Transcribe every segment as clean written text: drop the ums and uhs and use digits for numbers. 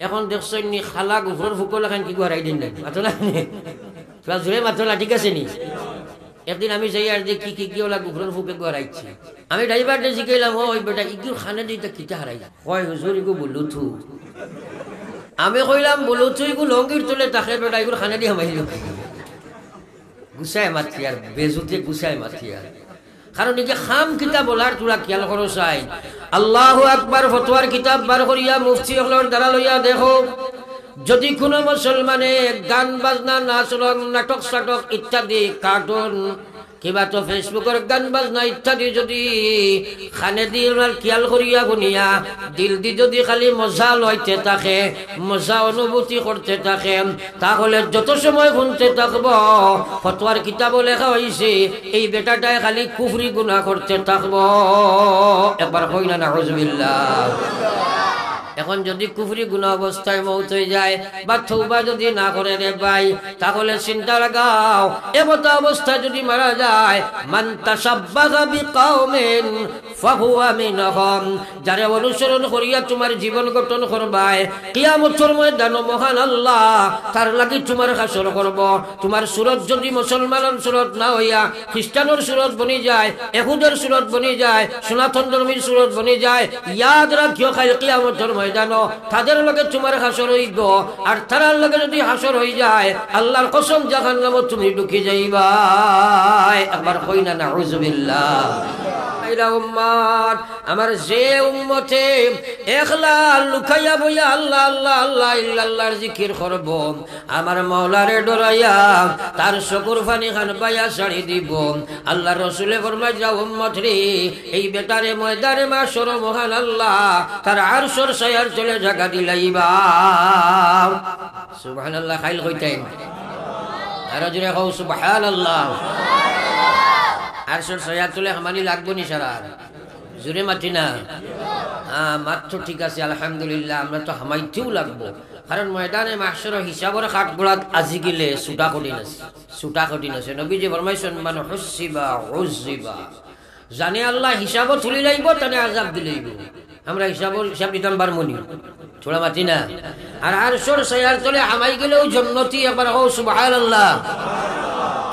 এখন দেখছেন নি খালা গুফরের ফুকল এখন কি গড়াই দিন না মাতো না জোরে মাতো না ঠিক আছে নি একদিন আমি যাই আর যে কি ওলা গুফরের ফুকে গড়াইছি আমি ড্রাইভারটা জিজ্ঞাইলাম ওই বেটা ইগু খানে দিতে কিটা হারাই হয় হুজুর ইগু বলুথু আমি কইলাম বলুথু ইগু লঙ্গির তুলে তাকে বেটা ইগুর খানে দিয়ে হামাইল গুছাই মাতি আর বেজুতে গুছাই মাতি আর কারণ এই যে খাম কিতাব বলার তোরা খেয়াল করো চাই আল্লাহু আকবার ফতোয়ার কিতাব বার করিয়া মুফতি হলর দ্বারা লইয়া দেখো যদি কোনো মুসলমানে গান বাজনা নাচ রং নাটক সাটক ইত্যাদি কার্টুন কিবা তো ফেসবুকের গান বাজনা ইত্যাদি যদি খানে দিয়ে খেয়াল করিয়া গুনিয়া দিল দি যদি খালি মজা লইতে থাকে মজা অনুভূতি করতে থাকে তাহলে যত সময় শুনতে থাকব ফতোয়ার কিতাব লেখা হয়েছে এই বেটাটায় খালি কুফরি গুনাহ করতে থাকব একবার কই না নাউজুবিল্লাহ এখন যদি কুফরি গুনাহ অবস্থায় মৌত হয়ে যায় বা তওবা যদি না করে রে ভাই তাহলে চিন্তা লাগাও এমত অবস্থায় যদি মারা যায় মান তাশাব্বাহা বিকাউমিন ফাহুয়া মিনহুম যারা অনুসরণ করিয়া তোমার জীবন গঠন করবায় কিয়ামতের ময়দানে মহান আল্লাহ তার লাগি তোমার হাসর করব তোমার সুরত যদি মুসলমানের সুরত না হইয়া খ্রিস্টানের সুরত বনি যায় ইহুদের সুরত বনি যায় সনাতন ধর্মের সুরত বনি যায় ইয়াদ রাখিও খালি কিয়ামতের ময়দানে তাদের লগে তোমার হাসর হইব আর তার লগে যদি হাসর হই যায় আল্লাহর কসম জাহান্নামে তুমি ঢুকে যাইবা একবার কই না নাউজুবিল্লাহ উম্মত আমার যে উম্মতে একলা লুকাইয়া বইয়া আল্লাহ আল্লাহ আল্লাহ ইল্লাল্লাহর জিকির করব আমার মাওলারে ডরাইয়া তার চকুর পানি খান পাইয়া ছাড়ি দিব আল্লাহ রাসূলে ফরমায় যাও উম্মত রে এই বেটারে ময়দানে মাশর মহান আল্লাহ তার আরশের ছায়ার চলে জায়গা দিলাইবা সুবহানাল্লাহ খাইল কইতেন আর জোরে কও সুবহানাল্লাহ আরশের ছায়া চলে আমানি লাগবো নি সারা জোরে মাটি না মাত্র ঠিক আছে আলহামদুলিল্লাহ আমরা তো হামাইতেও লাগবো কারণ ময়দানে মাহশর হিসাবের খাট গোড়াত আজি গেলে সুটা কঠিন আছে নবীজি ফরমাইছেন মান হুসিবা উযিবা জানে আল্লাহ হিসাব তুলি লাইব তানে আযাব দিলাইব আমরা হিসাব দিতাম বারমনি ছোড়া মাটি না আর আরশের ছায়ার তলে হামাই গেলেও জান্নাতি একবার ও সুবহানাল্লাহ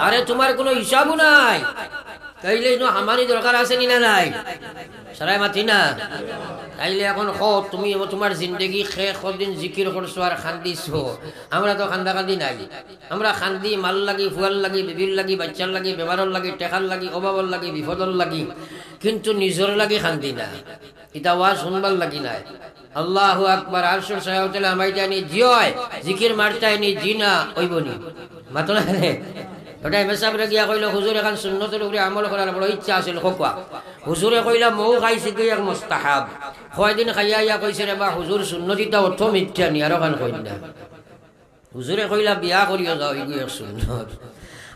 আরে তোমার কোনো হিসাবও নাই তাইলে আমারই দরকার আছে নি না নাই সারাই মাতি না তাইলে এখন তুমি তোমার জিন্দগি কদিন জিকির করছো আর খান্দিছো আমরা তো খান্দি নাই আমরা খান্দি মাল লাগি ফুয়াল লাগি বিবির লাগি বাচ্চার লাগি বেমারর লাগি টেকার লাগি অভাবর লাগি বিপদর লাগি কিন্তু নিজর লাগি খান্দি না এটা ওয়াজ শুনবার লাগি নাই আল্লাহু আকবার আরশের ছায়া তলে আমাই জানি জিয় জিকির মারতাইনি জিনা ওইবনি মাতো না ওটাই মেসাবরে গিয়া কইল হুজুর এখন সুন্নতের উপরে আমল করার বড় ইচ্ছা আছিল খোকা হুজুরে কইলা মৌ খাইছি কি এক মুস্তাহাব কয়দিন খাইয়া ইয়া কইছে রে বা হুজুর সুন্নতিটা অর্থ মিথ্যা নি আর ওখান কই না হুজুরে কইলা বিয়া করিয়া যাও ইগু এক সুন্নত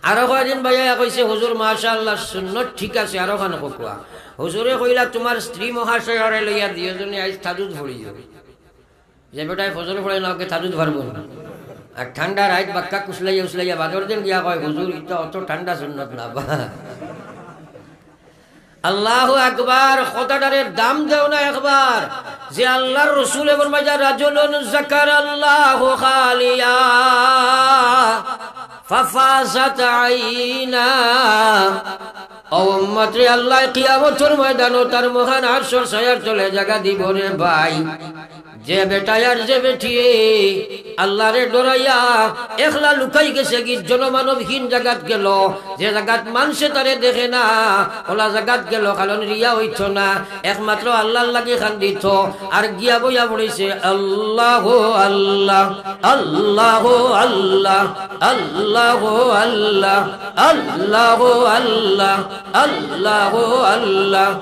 আর কয়দিন ভাইয়া কইছে হুজুর মাশাআল্লাহ সুন্নত ঠিক আছে আর ওখান কোয়া হুজুরে কইলা তোমার স্ত্রী মহাশয়রে লইয়া দুইজনে আজ তাজুদ পড়ি যাবে যে বেটায় ফজর পড়ে না ওকে তাজুদ পারবো না আর ঠান্ডা রাত বাক্কা উসলাইয়া বাদর দিন গিয়া কয় হুজুর এটা অত ঠান্ডা সুন্নত না বা আল্লাহু আকবার কথাটারে দাম দাও না একবার যে আল্লাহর রাসূল ফরমায় রাজুলুন যাকারাল্লাহু খালিয়া ফাফাজাত আইনা ও উম্মত রে আল্লাহ কিয়ামতের ময়দানে তার মহান আরশের ছায়ার তলে জায়গা দিব রে ভাই যে বেটা আর যে বেটি আল্লাহরে ডরাইয়া একলা লুকাই গেছে কি জনমানবহীন জায়গাত গেল যে জায়গাত মানুষে তারে দেখে না ওলা জায়গাত গেল কারণ রিয়া হইত না একমাত্র আল্লাহর লাগি খান্দিত আর গিয়া বইয়া পড়েছে আল্লাহ আল্লাহ আল্লাহ আল্লাহ আল্লাহ আল্লাহ আল্লাহ আল্লাহ আল্লাহ আল্লাহ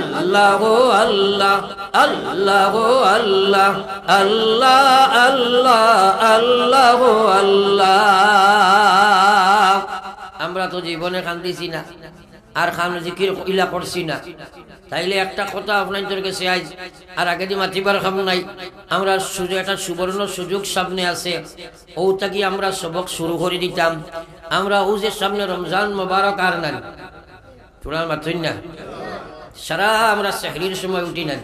আল্লাহ আল্লাহ আল্লাহ আল্লাহ আল্লাহ আল্লাহ আল্লাহ আল্লাহ আমরা তো জীবনে কান্দিছি না আর খান জিকির ইলা করছি না তাইলে একটা কথা আপনাদের কাছে আজ আর আগে যে মাতিবার খাম নাই আমরা একটা সুবর্ণ সুযোগ সামনে আছে ওটা কি আমরা সবক শুরু করে দিতাম আমরা ও যে সামনে রমজান মোবারক আর নাই তোরা মাথুন না সারা আমরা সেহরির সময় উঠি না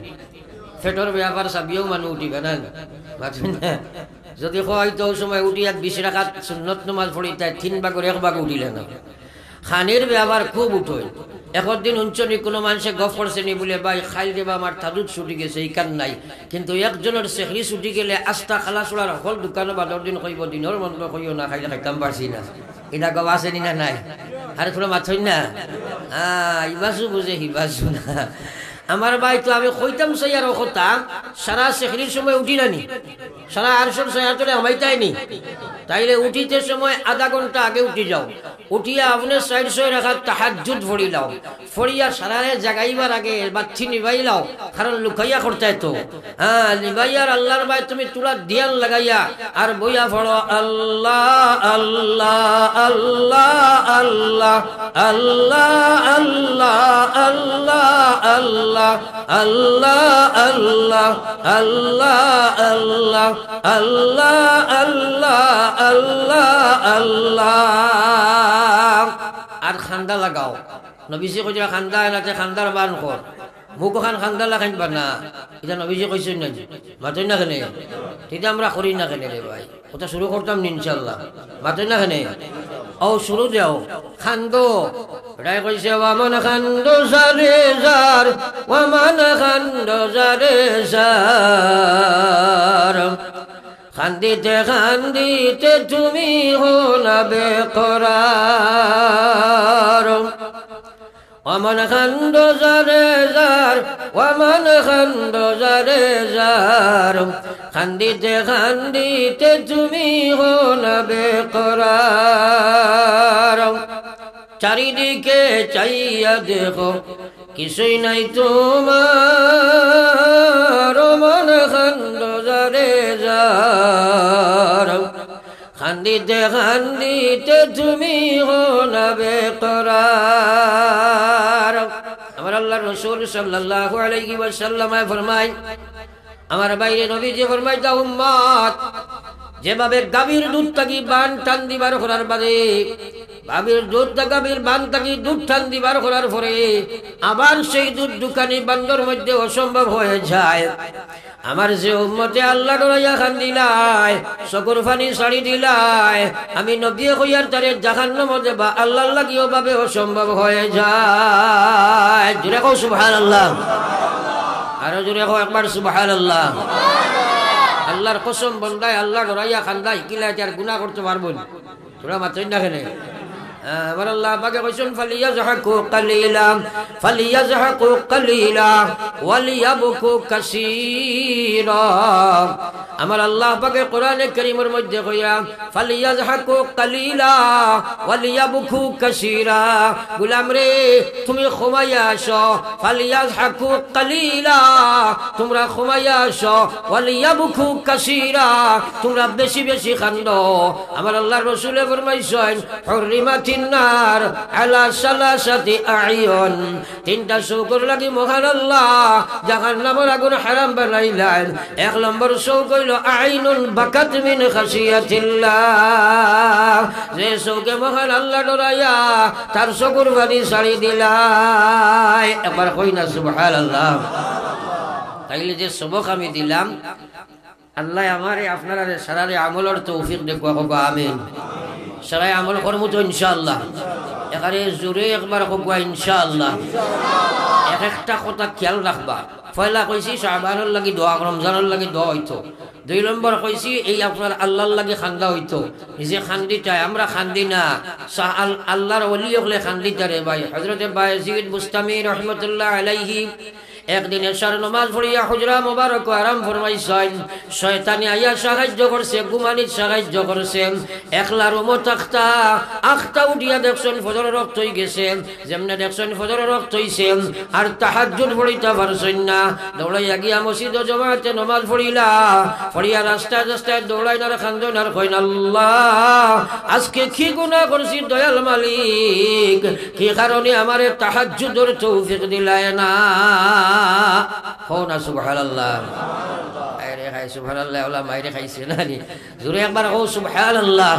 ফেটর ব্যাপার সাবিয়েও মানুষ উঠিবে না যদি হয়তো সময় উঠি আর 20 রাকাত সুন্নত নামাজ পড়ি তাই 3 ভাগের 1 ভাগ উঠিলে না খানির ব্যবহার খুব উঠোয় একদিন অঞ্চলে কোনো মানুষে গপ করছে নি বলে ভাই খাইল দেবা আমার তাদুদ ছুটি গেছে এই কান নাই কিন্তু একজনের সেহরি ছুটি গেলে আস্তা খালা চোড়ার হল দোকানে বাদর দিন কইব দিনের মন্দ কইও না খাইলে খাইতাম পারছি না এটা গপ আছে নি না নাই আরে তোরা মাথই না ইবাসু বুঝে হিবাসু না আমার ভাই তো আমি কইতাম চাই আর কথা সারা সেহরির সময় উঠি নানি সারা আরশোর সায়াতলে আমাইতাইনি তাইলে উঠিতে সময় আধা ঘন্টা আগে উঠি যাও উঠিয়া আপনি 400 রাকাত তাহাজ্জুদ পড়ি লাও পড়িয়া সারারে জাগাইবার আগে বাচ্চি নিবাই লাও কারণ লুকাইয়া করতে তো নিবাইয়ার আল্লাহর ভাই তুমি তুলা দিয়ান লাগাইয়া আর বইয়া পড়ো আল্লাহ আল্লাহ আল্লাহ আল্লাহ আল্লাহ আল্লাহ আল্লাহ আল্লাহ আল্লাহ আল্লাহ আল্লাহ আল্লাহ আল্লাহ আল্লাহ আল্লাহ আর খান্দা লাগাও নবীজি কইরা খান্দা এনাতে খান্দার বান কর মুখ খান খান্দা লাগাইন বানা এটা নবীজি কইছেন না মাতই না কেনে ঠিক আমরা করি না কেনে রে ভাই ওটা শুরু করতাম ইনশাআল্লাহ মাতই না কেনে ও শুরু দাও খান্দো রাই কইছে ওয়ামান খান্দো সারে জার ওয়ামান খান্দো সারে জার খান্দিতে খান্দিতে তুমি হলা বেকরার ওয়ামান খান্দো জারে জার ওয়ামান খান্দো জারে জার খান্দিতে খান্দিতে তুমি হলা বেকরার চারিদিকে চাইয়া দেখো কিছুই নাই তোমার মন খান্দো জারে যার খান্দিতে খান্দিতে তুমি হলা বেকরার আমার আল্লাহর রাসূল সাল্লাল্লাহু আলাইহি ওয়াসাল্লাম ফরমায় আমার বাইরে নবীজি ফরমায় দা উম্মত যেভাবে গাভীর দুধ থাকি বান টান দিবার করার বাদে গাভীর দুধ গাভীর বান থাকি দুধ টান দিবার করার পরে আবার সেই দুধ দোকানি বান্দর মধ্যে অসম্ভব হয়ে যায় আমার যে উম্মতে আল্লাহ ডরাইয়া খান দিলাই চকুর পানি ছাড়ি দিলাই আমি নবী কইয়ার তারে জাহান্নাম দেবা আল্লাহ লাগিও ভাবে অসম্ভব হয়ে যায় জোরে কও সুবহানাল্লাহ আরো জোরে কও একবার সুবহানাল্লাহ আল্লাহর কসম বন্দায় আল্লাহ ডরাইয়া খান্দাই কিলা আর গুনাহ করতে পারবো না তোরা মাত্রই না কেনে আমার আল্লাহ পাকে কইছেন ফালিয়াজহাকু কালিলা ফালিয়াজহাকু কালিলা ওয়ালিয়াবকু কাসীরা আমার আল্লাহ পাকে কোরআনে কারীমের মধ্যে কইয়া ফালিয়াজহাকু কালিলা ওয়ালিয়াবকু কাসীরা গোলাম রে তুমি ঘুমাইয়া আসো ফালিয়াজহাকু কালিলা তোমরা ঘুমাইয়া আসো ওয়ালিয়াবকু কাসীরা তোমরা বেশি বেশি কান্দো আমার আল্লাহর রাসূল ফরমাইছেন হুররিমাত النار على ثلاثة أعين তিনটা শুকর লাগি মহান আল্লাহ জাহান্নামের আগুন হারাম বানাইলেন এক নম্বর শৌক হইল আইনুন বাকাত মিন খাশিয়াতিল্লাহ যে শৌকে মহান আল্লাহ ডরাইয়া তার চকুর পানি ছাড়ি দিলাই একবার কই না সুবহানাল্লাহ তাইলে যে সবক আমি দিলাম আল্লাহ আমারে আপনারা সারারে আমলের তৌফিক দেখো আমিন সবাই আমল করবো তো ইনশাআল্লাহ এখানে জোরে একবার কবা ইনশাআল্লাহ এক একটা কথা খেয়াল রাখবা পয়লা কইছি শাবানের লাগি দোয়া রমজানের লাগি দোয়া হইতো 2 নম্বর কইছি এই আপনার আল্লাহর লাগি খান্দা হইতো নিজে খান্দি চাই আমরা খান্দি না আল্লাহর ওলি হলে খান্দি তারে ভাই হযরত বায়জিদ বুস্তামি রাহমাতুল্লাহ আলাইহি একদিন এশার নামাজ পড়িয়া হুজরা মোবারক আরাম ফরমাইছেন শয়তানি আয়া সাহায্য করছে গুমানিত সাহায্য করছে একলা রুমত আখতা উঠিয়া দেখছেন ফজর রক্ত হয়ে গেছে যেমনে দেখছেন ফজর রক্ত হইছে আর তাহাজ্জুদ পড়িতে পারছেন না দৌড়াইয়া গিয়া মসজিদ জামাতে নামাজ পড়িলা পড়িয়া রাস্তায় রাস্তায় দৌড়াইনার খান্দনার কইন আল্লাহ আজকে কি গুনাহ করছি দয়াল মালিক কি কারণে আমারে তাহাজ্জুদের তৌফিক দিলায় না না সুবহানাল্লাহ আরে খাই সুবহানাল্লাহ ওলা মাইরে খাইছে না নি জোরে একবার ও সুবহানাল্লাহ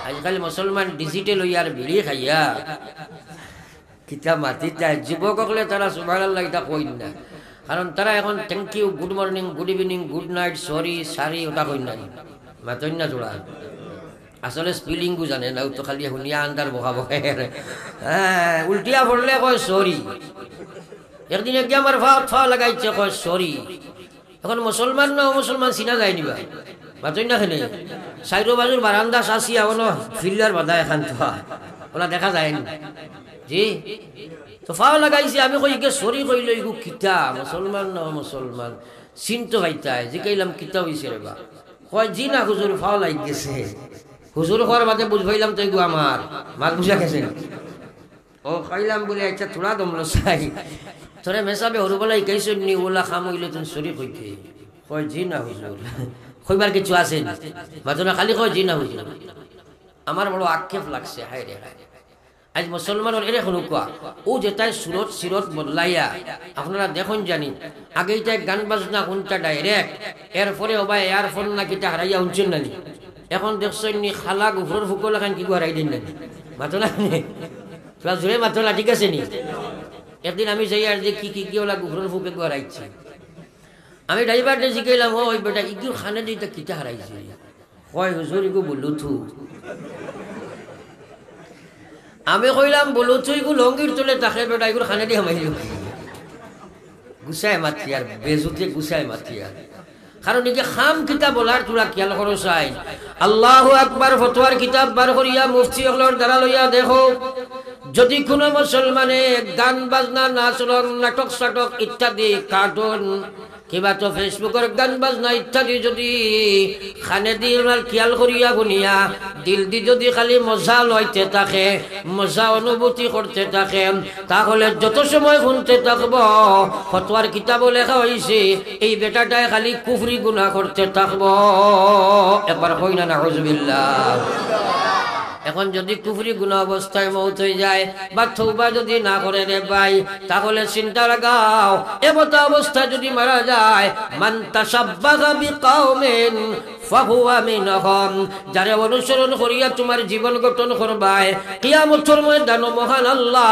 আজকাল মুসলমান ডিজিটাল হইয়ার বিড়ি খাইয়া কিতা মাতি যায় যুবক হলে তারা সুবহানাল্লাহ এটা কই না কারণ তারা এখন thank you, good morning, good evening, good night, sorry, সারি ওটা কই না, মাতই না জোড়া। আসলে স্পেলিংও জানে না, তো খালি শুনিয়া আন্দার বকা বকে। হ্যাঁ, উল্টিয়া পড়লে কয় সরি। একদিন একদিন আমার ফা লাগাইছে কয় সরি। এখন মুসলমান না মুসলমান চিনা যায় নিবা, মাতই না খেলে চাইরো বাজুর বারান্দা চাষি এখনো ফিল্ডার বাধা এখান থা ওলা দেখা যায় নি জি। তো ফাও লাগাইছে, আমি কই গে সরি কইল ইগু কিতা মুসলমান না মুসলমান চিনতো ভাইতাই যে কইলাম কিতা হইছে রে বা, কয় জি না হুজুর ফাও লাগ গেছে। হুজুর হওয়ার বাদে বুঝবাইলাম তো এগু আমার মাল বুঝা গেছে। ও কইলাম বলে একটা থোড়া দমলো চাই তোরে মেসাবে হরুবেলা ইকাইছ নি ওলা খাম হইলে তুমি সরি কইতে, কয় জি না হুজুর। কইবার কিছু আছে মাত্র খালি কয় জি না হুজুর। আমার বড় আক্ষেপ লাগছে, হায় রে হায়। আজ মুসলমানের এরে হনুকা ও যেটাই সুরত সিরত বদলাইয়া আপনারা দেখুন জানি, আগেই তাই গান বাজনা কোনটা ডাইরেক্ট, এরপরে ওবা এয়ারফোন না কিটা হারাইয়া শুনছেন নানি। এখন দেখছেন নি খালা গুফর ফুকল এখন কি হারাই দিন নানি, মাতো না তোরা জোরে মাতো না, ঠিক আছে নি। একদিন আমি যাই আর যে কি ওলা গুফর ফুকে হারাইছি, আমি ড্রাইভারটা শিখাইলাম, ওই বেটা ইগুর খানে দিতে কিটা হারাইছি, কয় হুজুর ইগু বলুথু। আমি কইলাম বলুথু ইগু লঙ্গির তোলে তাকে বেটা ইগুর খানে দিয়ে হামাইল গুছাই মাতি আর বেজুতে গুছাই মাতি আর। কারণ এই যে খাম কিতাব বলার তোরা খেয়াল করো চাই। আল্লাহু আকবার ফতোয়ার কিতাব বার করিয়া মুফতি হলর দ্বারা লইয়া দেখো, যদি কোনো মুসলমানে গান বাজনা, নাচ রং, নাটক সাটক ইত্যাদি, কার্টুন কিবা তো ফেসবুকের গান বাজনা ইত্যাদি যদি খানে দিয়ে খেয়াল করিয়া গুনিয়া দিল দি যদি খালি মজা লইতে থাকে, মজা অনুভূতি করতে থাকে, তাহলে যত সময় শুনতে থাকব ফতোয়ার কিতাবও লেখা হয়েছে এই বেটাটায় খালি কুফরি গুনাহ করতে থাকব। একবার কই না নাউজুবিল্লাহ। এখন যদি কুফরি গুনাহ অবস্থায় মৌত হয়ে যায় বা তওবা যদি না করে রে ভাই, তাহলে চিন্তা লাগাও এমতো অবস্থায় যদি মারা যায়, মান তাশাব্বাহা বিকাউমিন ফাহুয়া মিনহুম, যারা অনুসরণ করিয়া তোমার জীবন গঠন করবায় কিয়ামতের ময়দানে মহান আল্লাহ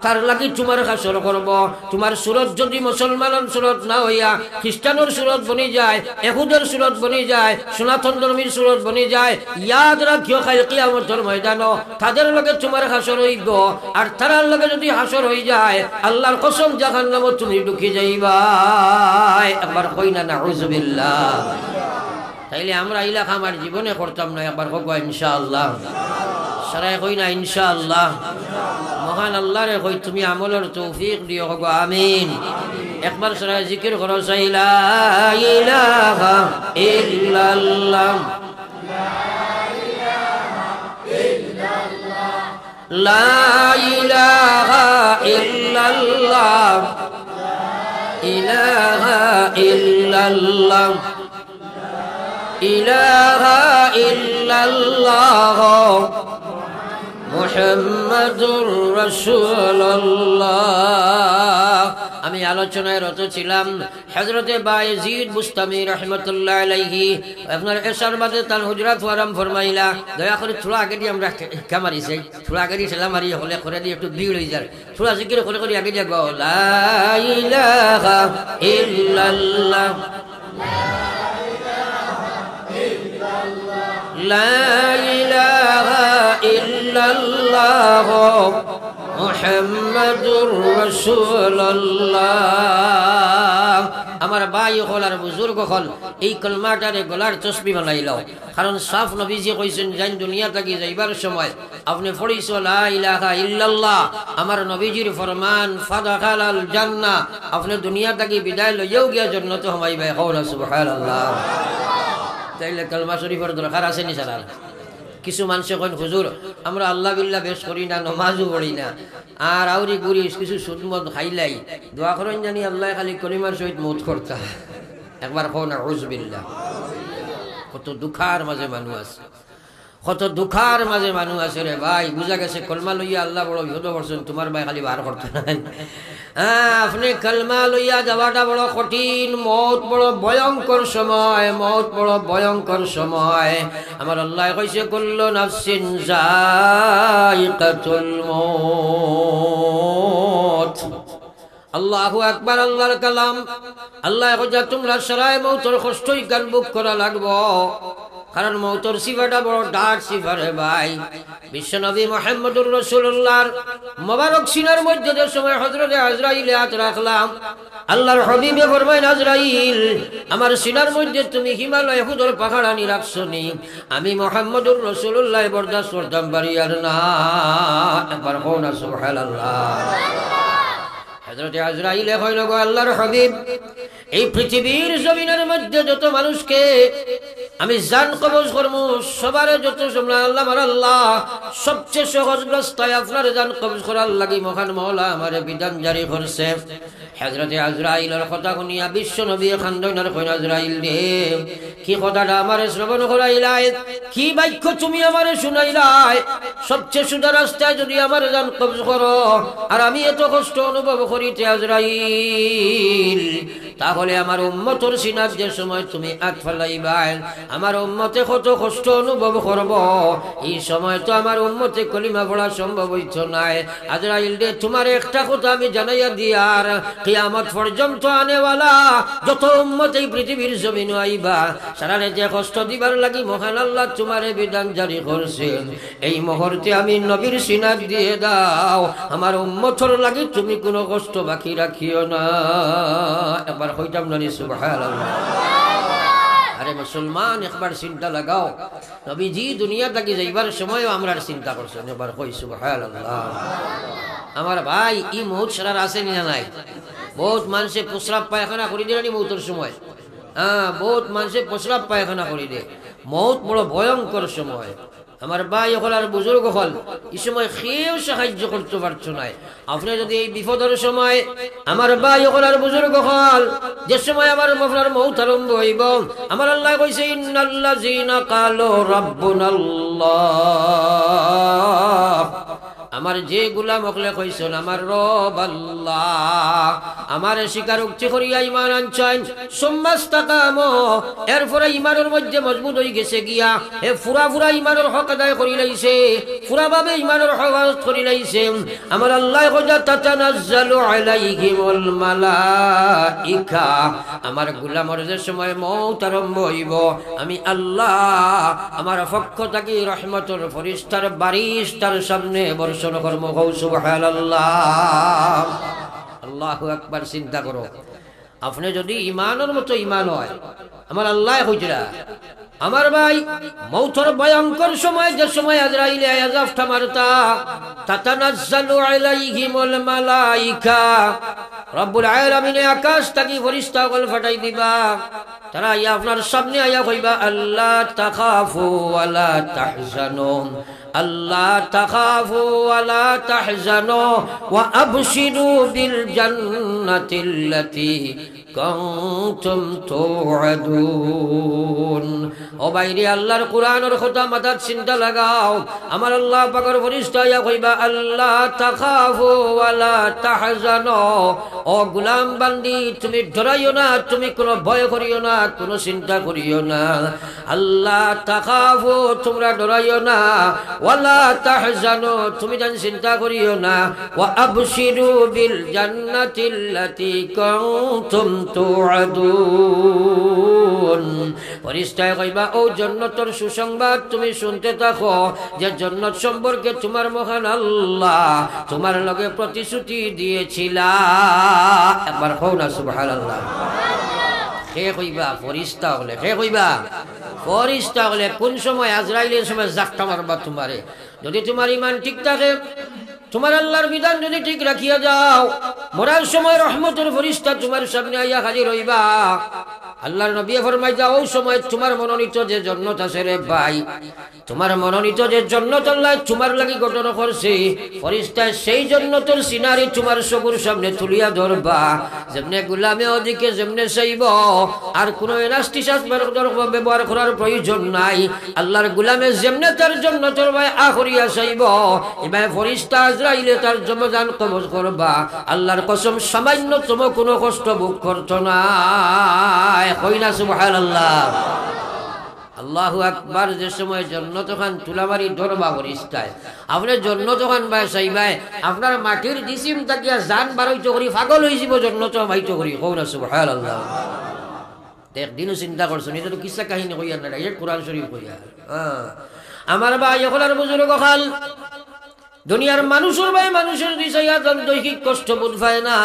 তার লাগি তোমার হাসর করব। তোমার সুরত যদি মুসলমানের সুরত না হইয়া খ্রিস্টানের সুরত বনি যায়, ইহুদের সুরত বনি যায়, সনাতন ধর্মীর সুরত বনি যায়, ইয়াদ রাখিও খাই কিয়ামতের ময়দানে তাদের লগে তোমার হাসর হইব। আর তার লগে যদি হাসর হয়ে যায় আল্লাহর কসম জাহান্নামে তুমি ঢুকে যাইবা। একবার কই না নাউজুবিল্লাহ। তাইলে আমরা ইলাকা আমার জীবনে করতাম না, একবার হোক ইনশাআল্লাহ। সারাই কই না ইনশাআল্লাহ। মহান আল্লাহ রে কই তুমি আমলের তৌফিক দিও, হোক আমিন। একবার সারাই জিকির করো, লা ইলাহা ইল্লাল্লাহ, লা ইলাহা ইল্লাল্লাহ, ইলাহা ইল্লাল্লাহ, ইলাহা ইল্লাল্লাহ, মুহাম্মাদুর রাসূলুল্লাহ। আমি আলোচনায় রত ছিলাম হযরতে বায়েজিদ বুস্তামি রাহমাতুল্লাহ আলাইহি। আপনার এশার বাদে তার হুজরাত ওয়ারাম ফরমাইলা, দয়া করে থোড়া আগে দিয়ে আমরা কামারি চাই, থোড়া আগে দিয়ে সালাম মারি হলে করে দিয়ে একটু ভিড় হয়ে যায়, থোড়া জিকির করে করে আগে দিয়ে গো লা ইলাহা ইল্লাল্লাহ, লা ইলাহা ইল্লাল্লাহ, মুহাম্মাদুর রাসূলুল্লাহ। আমার ভাই হল আর বুজুর্গ হল এই কলমাটারে গলার তসবি বানাইলাও, কারণ সাফ নবীজি কইছেন জান দুনিয়া থেকে যাইবার সময় আপনি পড়িস লা ইলাহা ইল্লাল্লাহ, আমার নবীজির ফরমান ফাদাখালাল জান্নাহ, আপনি দুনিয়া থেকে বিদায় লইয়াও গিয়া জান্নাতে হমাইবে। কওলা সুবহানাল্লাহ। তাইলে কালমা শরীফের দরকার আছে নি সারা? কিছু মানুষ কন হুজুর আমরা আল্লাহ বিল্লাহ বেশ করি না, নমাজও পড়ি না, আর আউরি গুড়ি কিছু সুদমত খাইলাই, দোয়া করেন জানি আল্লাহ খালি কলিমার সহিত মৌত করতা। একবার কও না আউযুবিল্লাহ। কত দুঃখার মাঝে মানুষ আছে, কত দুঃখার মাঝে মানুষ আছে রে ভাই। বুঝা গেছে কলমা লইয়া আল্লাহ বড় বিপদ করছেন, তোমার ভাই খালি বার করতে নাই। আপনি কলমা লইয়া যাওয়াটা বড় কঠিন, মৌত বড় ভয়ঙ্কর সময়, মৌত বড় ভয়ঙ্কর সময়। আমার আল্লাহ কইছে কুল্লু নাফসিন যায়িকাতুল মৌত। আল্লাহু আকবার, আল্লাহর কালাম। আল্লাহ কইয়া তোমরা সারায় মৌতর কষ্টই গান বুক করা লাগবো, কারণ মৌতর সিফাটা বড় ডাট সিফা রে ভাই। বিশ্বনবী মুহাম্মদুর রাসূলুল্লাহর মোবারক সিনার মধ্যে যে সময় হযরতে আজরাইল হাত রাখলাম, আল্লাহর হাবিবে ফরমায়, আজরাইল আমার সিনার মধ্যে তুমি হিমালয় হুদর পাহাড়ানি রাখছনি, আমি মুহাম্মদুর রাসূলুল্লাহ বরদাস্ত করতাম পারি আর না। একবার কোন সুবহানাল্লাহ। হযরতে আজরাইল কইল, গো আল্লাহর হাবিব, এই পৃথিবীর জমিনের মধ্যে যত মানুষকে আমি জান কবজ করবো, সবার যত সময় আল্লাহ আমার আল্লাহ সবচেয়ে সহজ রাস্তায় আপনার জান কবজ করার লাগি মহান মওলা আমার বিধান জারি করছে। হযরতে আজরাইলের কথা শুনিয়া বিশ্ব নবী খান্দনার কইনা, আজরাইল রে, কি কথাটা আমারে শ্রবণ করাইলাই, কি বাক্য তুমি আমারে শুনাইলাই? সবচেয়ে সোজা রাস্তায় যদি আমার জান কবজ করো আর আমি এত কষ্ট অনুভব করিতে আজরাইল, তাহলে আমার উম্মতের সিনার যে সময় তুমি আট ফেলাইবাই, আমার উম্মতে কত কষ্ট অনুভব করব, এই সময় তো আমার উম্মতে কলিমা পড়া সম্ভব হইতো নাই। আজরাইল রে, তোমার একটা কথা আমি জানাইয়া দিয়ার, কিয়ামত পর্যন্ত আনেওয়ালা যত উম্মত এই পৃথিবীর জমিন আইবা, সারারে যে কষ্ট দিবার লাগি মহান আল্লাহ তোমারে বিধান জারি করছেন, এই মুহূর্তে আমি নবীর সিনার দিয়ে দাও, আমার উম্মতর লাগি তুমি কোনো কষ্ট বাকি রাখিও না। একবার কইতাম না সুবহানাল্লাহ। আরে মুসলমান, একবার চিন্তা লাগাও, নবীজি দুনিয়া থেকে যাইবার সময় আমরা চিন্তা করছেন, একবার কই সুবহানাল্লাহ। আমার ভাই, ই মৌত সারার আছে না নাই? বহুত মানুষে প্রস্রাব পায়খানা করে দেয়নি মৌতের সময়। হ্যাঁ, বহুত মানুষে প্রস্রাব পায়খানা করে দেয়। মৌত বড় ভয়ঙ্কর সময়। আমার ভাই হল আর বুজুর্গ হল, এই সময় কেউ সাহায্য করতে পারছো না। আপনি যদি এই বিপদের সময় আমার ভাই হল আর বুজুর্গ হল, যে সময় আমার আপনার মৌত আরম্ভ হইব, আমার আল্লাহ কইছে, ইন্নাল্লাযীনা ক্বালু রাব্বুনাল্লাহ, আমার যে গোলাম হকলে কইছেন আমার রব আল্লাহ, আমার স্বীকারোক্তি করিয়া ঈমান আনছেন, সুম্মাস্তাকামু, এরপরে ঈমানের মধ্যে মজবুত হয়ে গেছে গিয়া, এ ফুরা ফুরা ঈমানের হক আদায় করি লাইছে, ফুরা ভাবে ঈমানের হক করি লাইছে, আমার আল্লাহ কইয়া তাতানাজ্জালু আলাইহিমুল মালাইকা, আমার গোলামের যে সময় মওত আরম্ভ হইব, আমি আল্লাহ আমার পক্ষ থেকে রহমতের ফেরেশতার বারিশ তার সামনে বর্ষণ করব। সুবহানাল্লাহ, আল্লাহু আকবার। চিন্তা করো, আপনি যদি ঈমানের মতো ঈমান হয়, আমার আল্লাহ কইরা, আমার ভাই মৌতর ভয়ঙ্কর সময় যে সময় আজরাইলে আযাবটা মারতা, তাতানাজ্জালু আলাইহিমুল মালাইকা, রব্বুল আলামিন আকাশ থেকে ফেরেশতা গল ফাটাই দিবা, তারা ইয়া আপনার সামনে আয়া কইবা, আল্লাহ তাখাফু ওয়ালা তাহজানু, আল্লাহ তাখাফু ওয়ালা তাহজানু ওয়া আবশিরু বিল জান্নাতিল্লাতী কুনতুম তুআদুন। ও বাইরে, আল্লাহর কোরআনের কথা মাথার চিন্তা লাগাও, আমার আল্লাহ পাকের ফেরেশতা ইয়া কইবা, আল্লাহ তাখাফু ওয়ালা তাহজানু, ও গোলাম বান্দি তুমি ডরাইও না, তুমি কোনো ভয় করিও না, কোনো চিন্তা করিও না, আল্লাহ তাখাফু তোমরা ডরাইও না, ওয়ালা তাহজানু তুমি জান চিন্তা করিও না, ওয়া আবশিরু বিল জান্নাতিল্লাতী কুনতুম তুআদুন। ফেরেশতায় কইবা, ও জান্নাতের সুসংবাদ তুমি শুনতে থাকো, যে জান্নাত সম্পর্কে তোমার মহান আল্লাহ তোমার লগে প্রতিশ্রুতি দিয়েছিলা। একবার কও না সুবহানাল্লাহ। কে কইবা? ফেরেশতা হলে। কে কইবা? ফেরেশতা হলে। কোন সময়? আজরাইলের সময় জাক্কা মারবা তোমারে। যদি তোমার ঈমান ঠিক থাকে, তোমার আল্লাহর বিধান যদি ঠিক রাখিয়া যাও, মরার সময় রহমতের ফেরেশতা তোমার সামনে আইয়া হাজির হইবা। আল্লাহর নবী ফরমাই, যাও ওই সময় তোমার মনোনীত যে জান্নাত আছে রে ভাই, তোমার মনোনীত যে জান্নাত আল্লাহ তোমার লাগি গঠন করছে, ফেরেশতা সেই জান্নাতের সিনারি তোমার চকুর সামনে তুলিয়া ধরবা। যেমনে গোলামে ওদিকে যেমনে চাইব, আর কোনো এনাস্টিসাস ব্যবহার করার প্রয়োজন নাই। আল্লাহর গোলামে যেমনে তার জান্নাতের ভাই আখরিয়া চাইব, এবার ফেরেশতা আজরাইলে তার জমজান কবজ করবা। আল্লাহর কসম, সামান্যতম কোনো কষ্ট ভোগ করত না। কইনা সুবহানাল্লাহ। আল্লাহু আকবার। যে সময় জন্নত খান তুলাবাড়ি দরবা পরিষ্কার আপনার জন্নত খান বাই চাইবাই আপনার মাটির জিসিম থাকিয়া জান বারইতো করি পাগল হয়ে যাব জন্নত মাইতো করি কৌন সুবহানাল্লাহ। একদিনও চিন্তা করছো এটা তো কিসা কাহিনী কইয়া না ডাইরেক্ট কোরআন শরীফ কইয়া। আমার ভাই এখলার বুজুর্গ খাল দুনিয়ার মানুষের ভাই মানুষের দিশাইয়া দৈহিক কষ্ট বোধ পায় না।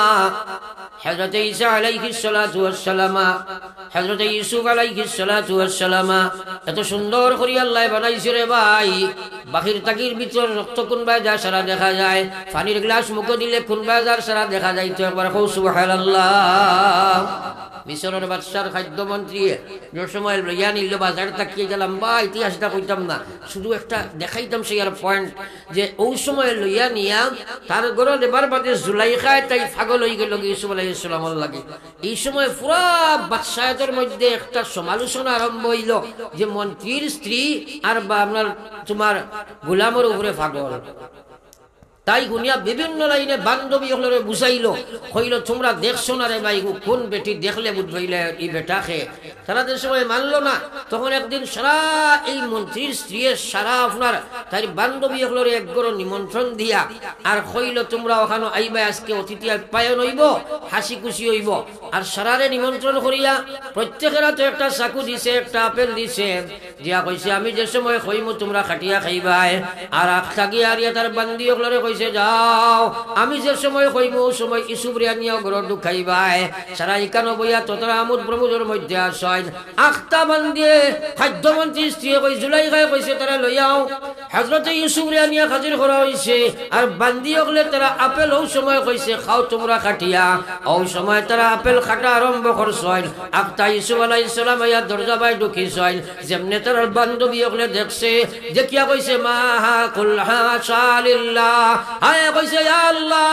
হযরত ঈসা আলাইহিস সালাতু ওয়াস সালাম, হযরত ইউসুফ আলাইহিস সালাতু ওয়াস সালাম এত সুন্দর করে আল্লাহ বানাইছে রে ভাই। বাহির তাকির ভিতর রক্ত কোনবা যা সারা দেখা যায়, পানির গ্লাস মুখে দিলে কোনবা যার সারা দেখা যায়। তো একবার কও সুবহানাল্লাহ। মিশরের বাদশার খাদ্যমন্ত্রী যে সময় লইয়া নিল বাজার তাকিয়ে গেলাম বা ইতিহাসটা কইতাম না, শুধু একটা দেখাইতাম সেই আর পয়েন্ট যে ওই সময় লইয়া নিয়া তার গড় লেবার বাদে জুলাইখায় তাই পাগল হয়ে গেল ইউসুফ আলাইহিস সালামের লাগে। এই সময় পুরা বাদশাহের মধ্যে একটা সমালোচনা আরম্ভ হইল যে মন্ত্রীর স্ত্রী আর বা আপনার তোমার গোলামের উপরে পাগল। তাই গুনিয়া বিভিন্ন লাইনে বান্ধবী হলরে বুঝাইলো হইল তোমরা দেখছো না রে ভাই কোন বেটি দেখলে বুঝবাইলে এই বেটাকে। তারা যে সময় মানলো না তখন একদিন সারা এই মন্ত্রীর স্ত্রী সারা আপনার তাই বান্ধবী হলরে একগর নিমন্ত্রণ দিয়া আর হইল তোমরা ওখানে আইবা আজকে অতিথি আপ্যায়ন হইব, হাসি খুশি হইব। আর সারারে নিমন্ত্রণ করিয়া প্রত্যেকেরা তো একটা চাকু দিছে, একটা আপেল দিছে, দিয়া কইছে আমি যে সময় কইমু তোমরা খাটিয়া খাইবাই। আর থাকিয়া আর তার বান্দি হলরে কইছে যাও আমি যে সময় কইমু সময় ইসুফ রিয়ানিয়া ঘর ঢুকাইবাই। সারা ইকানো বইয়া তোরা আমোদ প্রমোদের মধ্যে আসেন। আখতা বান্দিয়ে খাদ্যমন্ত্রী স্ত্রী কই জুলাইখায় কইছে তারা লইয়াও হযরত ইউসুফ রিয়ানিয়া হাজির করা হইছে। আর বান্দি হলে তারা আপেল ওই সময় কইছে খাও তোমরা খাটিয়া। ওই সময় তারা আপেল খাটা আরম্ভ করছেন। আখতা ইউসুফ আলাইহিস সালাম ইয়া দরজা বাই ঢুকিছেন। যেমনে তার বান্ধবী হলে দেখছে দেখিয়া কইছে মা হা কুল হাশা লিল্লাহ। হায় কইছে ইয়া আল্লাহ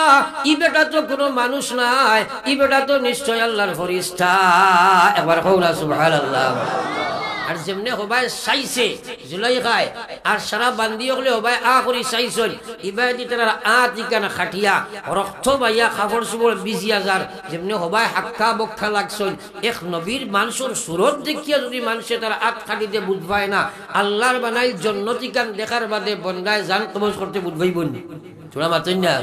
ই বেটা তো কোনো মানুষ নাই, ই বেটা তো নিশ্চয় আল্লাহর ফেরেশতা। একবার কওনা সুবহানাল্লাহ। আর যেমনে হবাই চাইছে জুলাইখায় আর সারা বান্দি হলে হবাই আ করি চাইছেন ইবাই দি তারা আ ঠিকানা খাটিয়া রক্ত বাইয়া কাপড় চুপড় বিজিয়া যার যেমনে হবাই হাক্কা বক্ষা লাগছেন। এক নবীর মানুষের সুরত দেখিয়া যদি মানুষে তারা আত খাটিতে বুঝবায় না আল্লাহর বানাই জন্নতিকান দেখার বাদে বন্দায় জান কবজ করতে বুঝবাই বন্দি তোরা মাতেন না।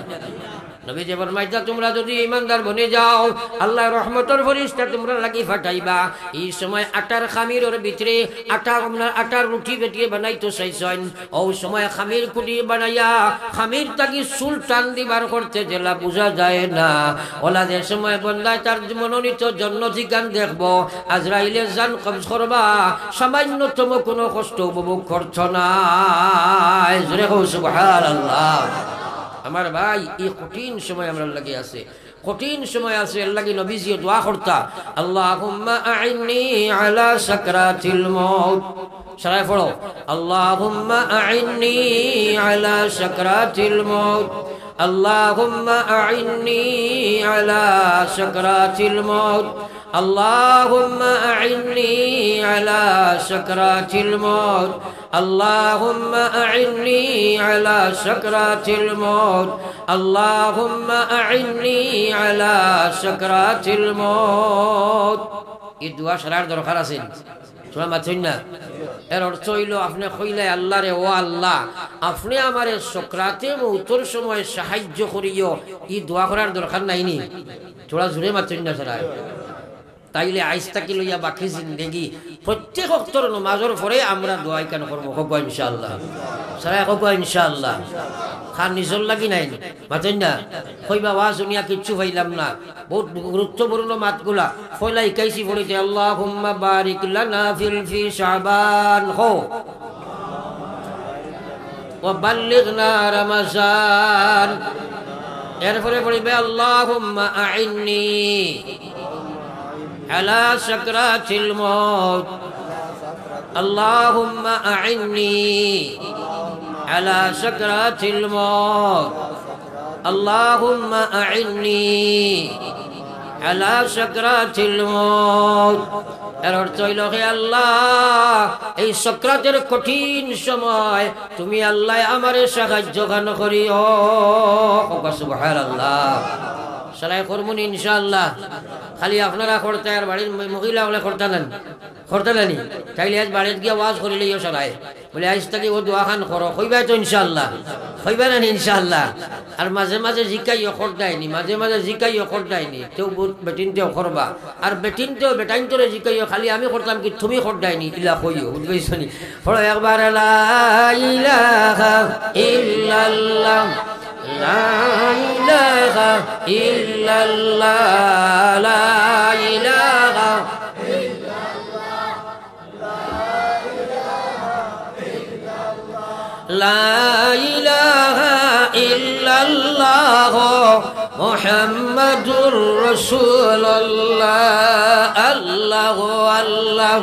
নবী যে ফরমাইতা তোমরা যদি ইমানদার বনে যাও আল্লাহ রহমতের ফেরেশতা তোমরা লাগি ফাটাইবা। এই সময় আটার খামিরের ভিতরে আটার রুটি বেটিয়ে বানাইতো চাইছেন। ওই সময় খামির কুটি বানাইয়া খামির তাকি চুল টান দিবার করতে জেলা বোঝা যায় না। ওলা যে সময় বন্দায় তার মনোনীত জন্নতিকান দেখবো আজরাইলে জান কবজ করবা সামান্যতম কোনো কষ্ট উপভোগ করছ না। জোরে কও সুবহানাল্লাহ। আমার ভাই এই কঠিন সময় আমরা লাগে আছে, কঠিন সময় আছে। আল্লাহ কি নবীজি দোয়া করতা আল্লাহুম্মা আইন্নি আলা সাকরাতিল মাউত। সবাই পড়ো আল্লাহুম্মা আইন্নি আলা সাকরাতিল মাউত। আল্লাহুম্মা আইন্নি আলা সাকরাতিল মাউত। আল্লাহুম্মা আইন্নি আলা সাকরাতিল মাউত। আল্লাহুম্মা আইন্নি আলা সাকরাতিল মাউত। আল্লাহুম্মা আইন্নি আলা সাকরাতিল মাউত। এই দোয়া সারার দরকার আছে তোমরা মাথুন না। এর অর্থ হইল আপনি কইলে আল্লাহ রে ও আল্লাহ আপনি আমারে সকরাতে মৌতের সময় সাহায্য করিও। এই দোয়া করার দরকার নাইনি তোরা জুড়ে মাথুন না সারা। তাইলে আইস্তাকে লইয়া বাকি জিন্দেগি প্রত্যেক অক্তর নমাজের পরে আমরা দোয়াই কেন করবো হব ইনশাআল্লাহ। সারা হব ইনশাআল্লাহ। খান নিজর লাগি নাই মাতেন না কইবা ওয়া দুনিয়া কিচ্ছু পাইলাম না। বহুত গুরুত্বপূর্ণ মাতগুলা কইলা ইকাইছি পড়িতে আল্লাহুম্মা বারিক লানা ফি শাবান হো ওয়া বাল্লিগনা রমাজান। এরপরে পড়িবে আল্লাহুম্মা আইন্নি على سكرات الموت. اللهم أعني على سكرات الموت. اللهم أعني على سكرات الموت. এর অর্থ হইল হে আল্লাহ এই সকরাতের কঠিন সময় তুমি আল্লাহ আমারে সাহায্য গান করিও। সুবহানাল্লাহ সালাই করমুনি ইনশাআল্লাহ। খালি আপনারা করতে আর বাড়ির মহিলা হলে করতে নেন, করতে নেনি তাইলে আজ বাড়িতে গিয়ে ওয়াজ করিলেও সালাই বলে আজ থেকে ও দোয়া খান করো, কইবাই তো ইনশাআল্লাহ, কইবা না ইনশাআল্লাহ। আর মাঝে মাঝে জিকাইও করদায়নি, মাঝে মাঝে জিকাইও করদায়নি, তেও বেটিনতেও করবা, আর বেটিনতেও বেটাইনতরে জিকাইও, খালি আমি করতাম কি তুমি করদায়নি ইলা কইও, বুঝবেইছ নি? পড়ো একবার লা ইলাহা ইল্লাল্লাহ, লা ইলাহা ইল্লাল্লাহ, লা ইলাহা লা ইলাহা ইল্লাল্লাহ মুহাম্মাদুর রাসূলুল্লাহ। আল্লাহু আল্লাহ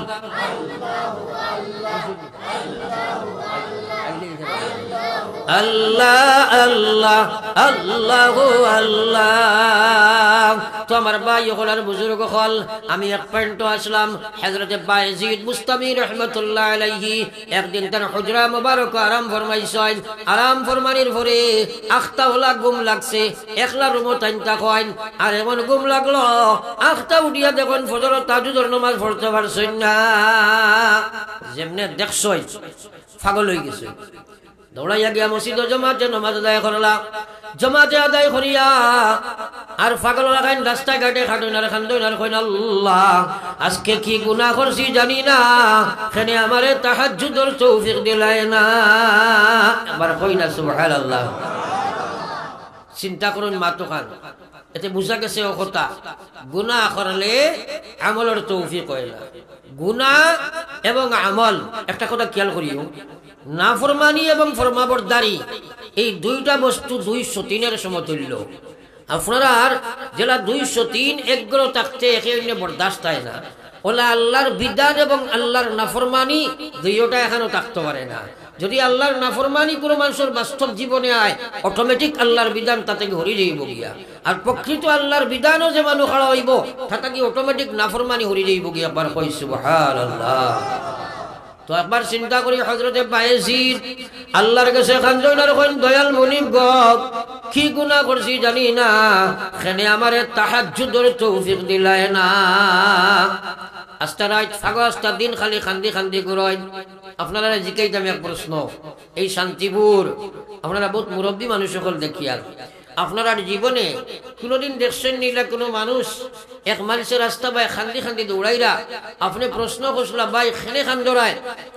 আল্লাহ আল্লাহ আল্লাহু আল্লাহ। তো আমার ভাই হল আর বুজুর্গ হল, আমি এক পয়েন্ট আসলাম। হযরতে বায়েজিদ বুস্তামি রহমাতুল্লাহ আলাইহি একদিন তার হুজরা মুবারক আরাম ফরমাইছেন। আরাম ফরমানির পরে আখতা ওলা ঘুম লাগছে, একলা রুমো তাইনতা কইন, আর এমন ঘুম লাগলো আখতা উঠিয়া দেখুন ফজর তাহাজ্জুদের নামাজ পড়তে পারছেন না। যেমনে দেখছই পাগল হয়ে গেছে, দৌড়াইয়া গিয়া মসজিদ জমাতে নামাজ আদায় করলা। জমাতে আদায় করিয়া আর পাগল লাগাইন রাস্তায় ঘাটে খাটুন আর খান্দুন আর কইন আল্লাহ আজকে কি গুনাহ করছি জানি না, এখানে আমারে তাহাজ্জুদের তৌফিক দিলাই না। আবার কই না সুবহানাল্লাহ। চিন্তা করুন মাতো খান, এতে বুঝা গেছে ও কথা গুনাহ করলে আমলের তৌফিক হয় না। গুনাহ এবং আমল একটা কথা খেয়াল করিও, নাফরমানি এবং ফরমাবরদারি এই দুইটা বস্তু 203 সমতুল্য। আপনারা যেটা 203 এগ্রো থাকতে একে অন্য বরদাস্ত হয় না, ওলা আল্লাহর বিধান এবং আল্লাহর নাফরমানি দুইটা এখনো থাকতে পারে না। যদি আল্লাহর নাফরমানি কোনো মানুষের বাস্তব জীবনে আয়, অটোমেটিক আল্লাহর বিধান তাতে হরি যাইব গিয়া। আর প্রকৃত আল্লাহর বিধানও যে মানুষ খাড়া হইব তাতে কি অটোমেটিক নাফরমানি হরি যাইব গিয়া। একবার কই সুবহানাল্লাহ। তো একবার চিন্তা করি হযরতে বায়েজিদ আল্লাহর কাছে খানজইন আর কইন দয়াল মুনিব গো কি গুনাহ করছি জানি না, এখানে আমারে তাহাজ্জুদের তৌফিক দিলাই না। আস্তা রাত ফাগো আস্তা দিন খালি খান্দি খান্দি করই। আপনারা জিকাইতাম এক প্রশ্ন, এই শান্তিপুর আপনারা বহুত মুরব্বী মানুষ সকল দেখিয়া আপনারা জীবনে কোনোদিন দেখছেন নিলা কোনো মানুষ এক মানুষের রাস্তা বাই খান্দি খান্দি দৌড়াইরা, আপনি প্রশ্ন করছিলাম ভাই খেনে খান দৌড়ায়,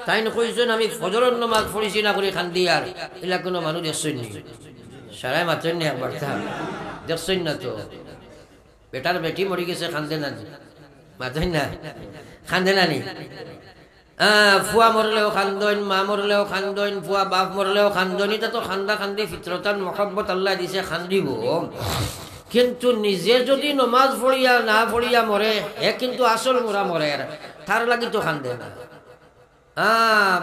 তাই না কইছেন আমি ফজরের নামাজ পড়িছি না করে খান্দি, আর এলা কোনো মানুষ দেখছেন নি? সারাই মাত্রেন নি একবার দেখছেন না? তো বেটার বেটি মরি গেছে খান্দে না, মাত্রেন না খান্দে না নি? ফুয়া মরলেও খান্দইন, মা মরলেও খান্দইন, ফুয়া বাপ মরলেও খান্দইন। এটা তো খান্দা খান্দি ফিতরতান মহব্বত আল্লাহ দিছে, খান্দিব। কিন্তু নিজে যদি নমাজ পড়িয়া না পড়িয়া মরে হে কিন্তু আসল মোরা মরে, তার লাগি তো খান্দে না।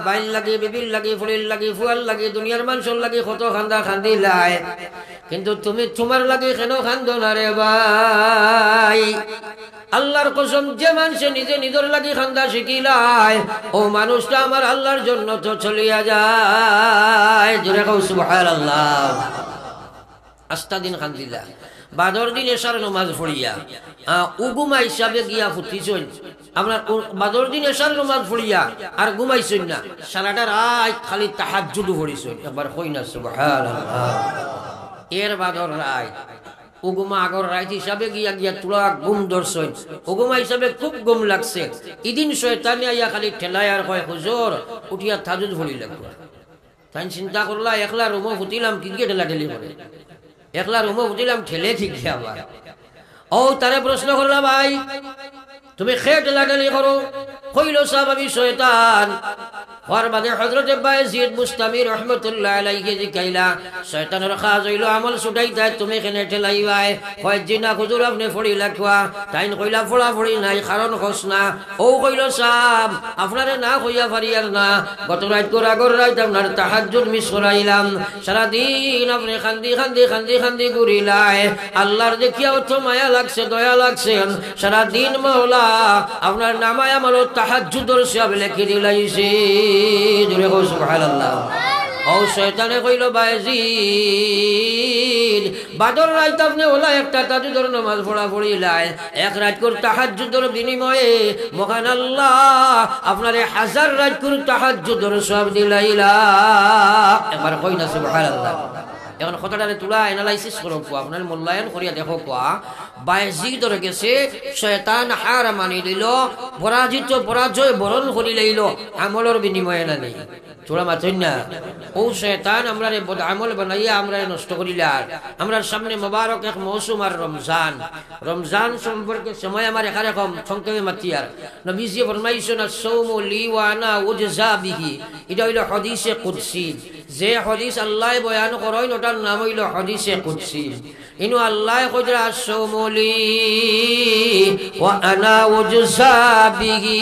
বাইল লাগে, বিবির লাগে, ফুলির লাগে, ফুয়ার লাগে, দুনিয়ার মানুষের লাগে কত খান্দা খান্দি লাই, কিন্তু তুমি তোমার লাগে কেন খান্দো না রে ভাই? আল্লাহর কসম, যে মানুষে নিজে নিজের লাগি খান্দা শিখিলায় ও মানুষটা আমার আল্লাহর জন্য তো চলিয়া যায়। জোরে কও সুবহানাল্লাহ। আস্তা দিন খান্দিলা, বাদর দিন এশার নামাজ পড়িয়া উগুমা হিসাবে গিয়া ফুটিছইন। আপনার বাদর দিন এশার নামাজ পড়িয়া আর ঘুমাইছইন না, সারাটা রাত খালি তাহাজ্জুদ পড়িছইন। একবার কই না সুবহানাল্লাহ। এর বাদর রাত উগুমা আগর রাত হিসাবে গিয়া গিয়া তুলা ঘুম ধরছইন, উগুমা হিসাবে খুব ঘুম লাগছে। ইদিন শয়তানে আইয়া খালি ঠেলায় আর কয় হুজুর উঠিয়া তাহাজ্জুদ পড়ি লাগবে। তাই চিন্তা করলা একলা রুমো ফুটিলাম কি গিয়ে ঠেলা ঠেলি করে, একলা রুমো ফুটিলাম ঠেলে ঠিক আবার। ও তারে প্রশ্ন করলা ভাই তুমি খে ঠেলা ঠেলি করো? কইল সাহেব আমি শয়তান। হওয়ার বাদে হযরতে বায়েজিদ বুস্তামি রহমতুল্লাহ আলাইহি জিকাইলা শয়তানের কাজ হইল আমল ছুটাইতা, তুমি কেনে ঠেলাইবাই? কয় জিনা হুজুর আপনি ফড়ি লাগবা। তাইন কইলা ফড়া ফড়ি নাই, কারণ খোঁজ না। ও কইল সাহেব আপনারে না কইয়া পারিয়ার না, গত রাত করে আগর রাত আপনার তাহাজ্জুদ মিস করাইলাম, সারাদিন আপনি খান্দি খান্দি খান্দি খান্দি ঘুরিলাই। আল্লাহর দেখিয়া অত মায়া লাগছে, দয়া লাগছে, সারাদিন মওলা আপনার নামায় আমল তাহাজ্জুদের সব লিখে দিলাইছে। জোরে কও সুবহানাল্লাহ। ও শয়তানে কইল বায়েজিদ বাদর রাত আপনি ওলা একটা তাহাজ্জুদের নামাজ পড়া পড়িলাই এক রাত করে তাহাজ্জুদের বিনিময়ে মহান আল্লাহ আপনারে 1000 রাত করে তাহাজ্জুদের সওয়াব দিলাইলা একবার কই না সুবহানাল্লাহ এখন কথাটারে তুলা অ্যানালাইসিস করো আপনার মূল্যায়ন করিয়া দেখো কোয়া বায়েজিদর গেছে শয়তান হার মানি দিল পরাজয় বরণ করি লইল আমলের বিনিময়ে না নেই তোরা মাথেন না ও শয়তান আমরা বদ আমল বানাইয়া আমরা নষ্ট করিলার আমরা সামনে মোবারক এক মৌসুম আর রমজান সম্পর্কে সময় আমার এরকম সংক্ষেপে মাতিয়ার নবীজি ফরমাইছেন আস-সাওমু লি ওয়া আনা উজজা বিহি এটা হইল হাদিসে কুদসি যে হাদিস আল্লাহ বয়ান করেন ওটার নাম হইল হাদিসে কুদসি ইনু আল্লাহ কইরা আস-সাওমু লি ওয়া আনা উজজা বিহি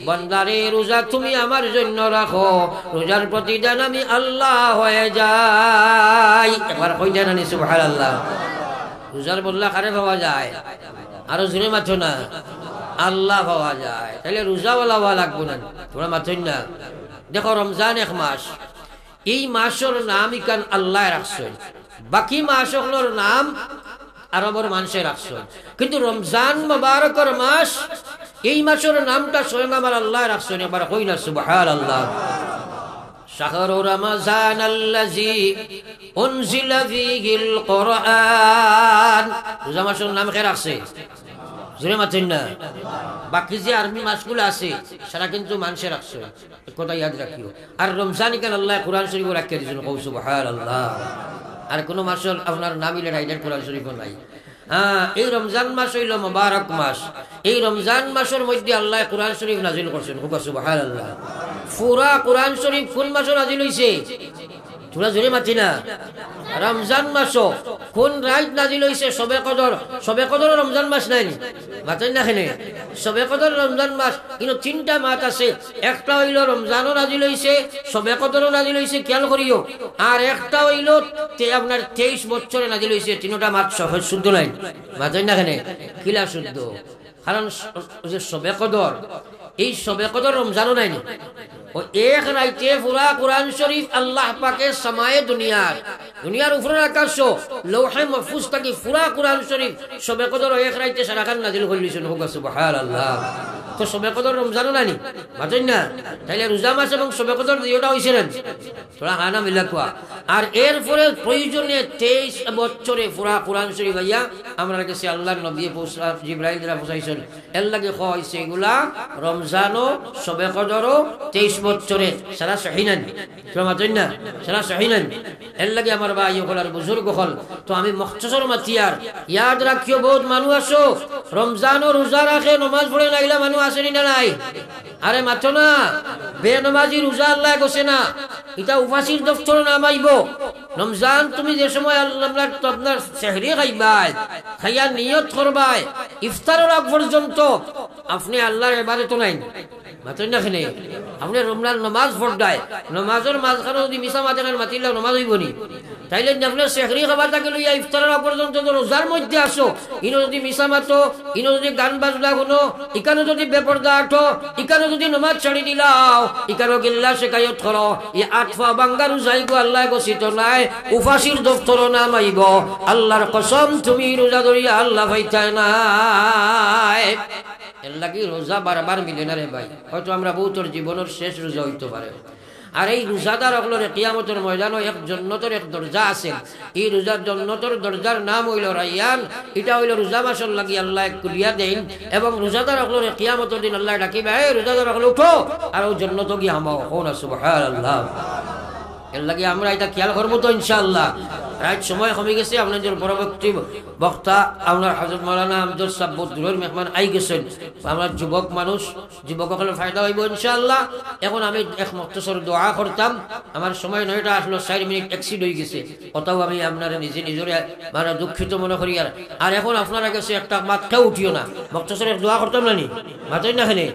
বান্দারে রোজা তুমি আমার জন্য রাখো রোজার প্রতিদান আমি আল্লাহ হয়ে যাই একবার কই দেন না সুবহানাল্লাহ রোজার বদলা কারে পাওয়া যায় আরো জোরে মাথো না আল্লাহ পাওয়া যায় তাহলে রোজাওয়ালা হওয়া লাগবে না তোমরা মাথেন না দেখো রমজান এক মাস এই মাসের নাম ইকান আল্লাহ রাখছেন বাকি মাসগুলোর নাম আরবের মানুষের রাখছেন কিন্তু রমজান মুবারকের মাস এই মাসের নামটা স্বয়ং আমার আল্লাহ রাখছেন এবার কই না সুবহানাল্লাহ শাহরু রমজান আল্লাযী উনজিলা ফীহিল কুরআন রোজা মাসের নাম কে রাখছে জোরে মাথেন না বাকি যে আরবি মাসগুলো আছে সারা কিন্তু মানুষের রাখছে কথা ইয়াদ রাখিও আর রমজান কেন আল্লাহ কোরআন শরীফ রাখিয়ে দিয়েছেন কও সুবহানাল্লাহ আর কোন মাসের আপনার নাম ইলে রাইডার কোরআন শরীফ নাই এই রমজান মাস হইল মুবারক মাস এই রমজান মাসের মধ্যে আল্লাহ কোরআন শরীফ নাজিল করছেন সুবহানাল্লাহ পুরা কোরআন শরীফ কোন মাসে নাজিল হইছে তোরা জোরে মাতি না রমজান মাস কোন রাত নাজিল হইছে সবে কদর রমজান মাস নাই মাতেন না খেনে সবে কদর রমজান মাস কিন্তু 3টা মাস আছে একটা হইল রমজানও নাজিল হইছে সবে কদরও নাজিল হইছে খেয়াল করিও আর একটা হইল আপনার 23 বছরে নাজিল হইছে 3টা মাস শুদ্ধ নাই মাতেন না খেনে কিলা শুদ্ধ কারণ যে সবে কদর এই সবে কদর রমজানও নাই ও এক রাইতে পুরা কোরআন শরীফ আল্লাহ পাকের সামায়ে দুনিয়ার উপরের আকাশ লৌহে মাহফুজ থেকে পুরা কোরআন শরীফ সবে কদর এক রাইতে সারাখান নাজিল করলিছেন সুবহানাল্লাহ তো সবে কদর রমজানও নাই মাতেন না তাইলে রোজা মাস এবং সবে কদর দুইটা হইছিলেন তোরা হানা মিলা কোয়া আর এরপরে প্রয়োজনে 23 বছরে পুরা কোরআন শরীফ আইয়া আমরা কাছে আল্লাহর নবী জিবরাইল দ্বারা পৌঁছাইছেন এর লাগে কইছে এগুলা রমজানও সবে কদরও 23 বছরে সারা সহিনান মাতেন না সারা সহিনান এর লাগে আমার ভাই হলার বুজুর্গ হল তো আমি মুখতাসর মাতিয়ার ইয়াদ রাখিও বহুত মানুষ আসো রমজান ও রোজা রাখে নামাজ পড়ে নাইলা মানুষ আসেনি না নাই আরে মাথো না বেনমাজি রোজা আল্লাহ কইছে না এটা উপাসীর দফতর নাম আইব রমজান তুমি যে সময় আপনার সেহরি খাইবাই খাইয়া নিয়ত করবাই ইফতারের আগ পর্যন্ত আপনি আল্লাহর ইবাদত নাই মাতেন না খেনে আপনি রমজান নামাজ পড়ায় নামাজের মাঝখানে যদি মিশা মাঝখানে মাতিলে নামাজ হইব নি তাইলে আপনি সেহরি খাবার থাকে লইয়া ইফতারের আগ পর্যন্ত রোজার মধ্যে আসো ইনো যদি মিশা মাতো ইনো যদি গান বাজনা শুনো ইকানো যদি বেপরদা আঠো ইকানো যদি নামাজ ছাড়ি দিলাও ইকানো গিল্লা শেখায়ত করো এই আটফা বাঙ্গারু যাইগো আল্লাহ গছিত নাই উফাসির দফতর নাম আইব আল্লাহর কসম তুমি রোজা ধরিয়া আল্লাহ পাইতাই নাই এর লাগি রোজা বারবার মিলে না রে ভাই হয়তো আমরা বহুতর জীবনের শেষ রোজা হইতে পারে আর এই রোজাদার হলের কিয়ামতের ময়দানে এক জান্নাতের এক দরজা আছে এই রোজার জান্নাতের দরজার নাম হইল রায়্যান এটা হইল রোজা মাসের লাগি আল্লাহ কুলিয়া দেন এবং রোজাদার হলের কিয়ামতের দিন আল্লাহ ডাকিবে এই রোজাদার হলে উঠো আর ওই জান্নাতে গিয়ে হামাও কোনা সুবহানাল্লাহ এর লাগে আমরা এটা খেয়াল করবো তো ইনশাআল্লাহ রাত সময় কমে গেছে আপনাদের পরবর্তী বক্তা আপনার হযরত মাওলানা আব্দুল সাব্বুর দূরের মেহমান আই গেছেন আমরা যুবক মানুষ যুবকসকলের ফায়দা হইব ইনশাআল্লাহ এখন আমি এক মুখতাসর দোয়া করতাম আমার সময় 9টা আসলো 4 মিনিট এক্সিড হয়ে গেছে কথাও আমি আপনারা নিজরে মানে দুঃখিত মনে করি আর এখন আপনারা কাছে একটা মাথাও উঠিও না মুখতাসরের দোয়া করতাম না নি মাথায় না খেলে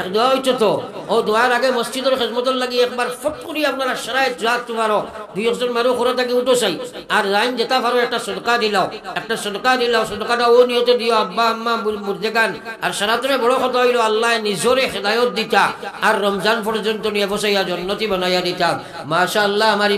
এক দোয়া হইতো তো ও দোয়ার আগে মসজিদের খিদমতের লাগি একবার ফট করি আপনারা সারায় জাত তোমারও 2 একজন মানুষ ঘরে থেকে উঠো চাই আর লাইন যেটা পারো একটা সদকা দিলাও, একটা সদকা দিলাও, সদকাটা ও নিয়তে দিও আব্বা আম্মা মুর্দেগান। আর সারাতনে বড় কথা হইল আল্লাহ নিজরে হেদায়ত দিতা আর রমজান পর্যন্ত নিয়ে বসাইয়া জন্নতি বানাইয়া দিতা। মাশাআল্লাহ। আমার